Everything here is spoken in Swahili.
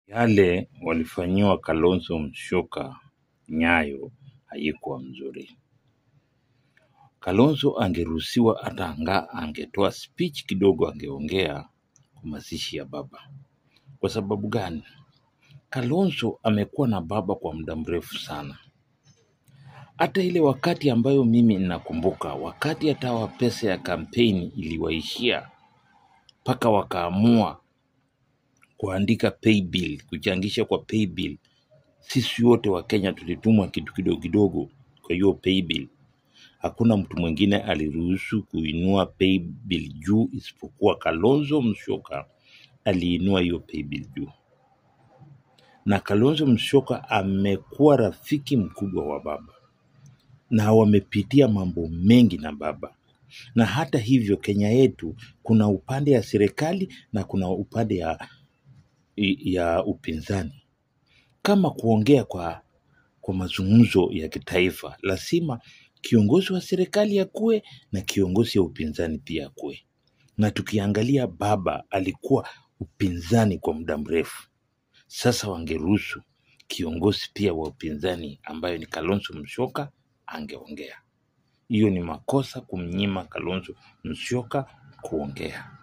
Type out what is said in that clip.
Yale walifanyiwa Kalonzo Musyoka Nyayo haikuwa mzuri. Kalonzo angeruhusiwa hata angetoa speech kidogo, angeongea kwa mazishi ya baba. Kwa sababu gani? Kalonzo amekuwa na baba kwa muda mrefu sana. Hata ile wakati ambayo mimi ninakumbuka, wakati hata wa pesa ya kampeni iliwaishia, mpaka wakaamua kuandika pay bill, kuchangisha kwa pay bill. Sisi wote wa Kenya tulitumwa kitu kidogo kidogo kwa hiyo pay bill. Hakuna mtu mwingine aliruhusu kuinua pay bill juu isipokuwa Kalonzo Musyoka aliinua hiyo pay bill juu. Na Kalonzo Musyoka amekuwa rafiki mkubwa wa baba, na wamepitia mambo mengi na baba. Na hata hivyo Kenya yetu kuna upande ya serikali na kuna upande ya upinzani. Kama kuongea kwa mazungumzo ya kitaifa, lazima kiongozi wa serikali akue na kiongozi ya upinzani pia akue. Na tukiangalia baba alikuwa upinzani kwa muda mrefu. Sasa wangeruhusu kiongozi pia wa upinzani ambayo ni Kalonzo Musyoka angeongea. Hiyo ni makosa kumnyima Kalonzo Musyoka kuongea.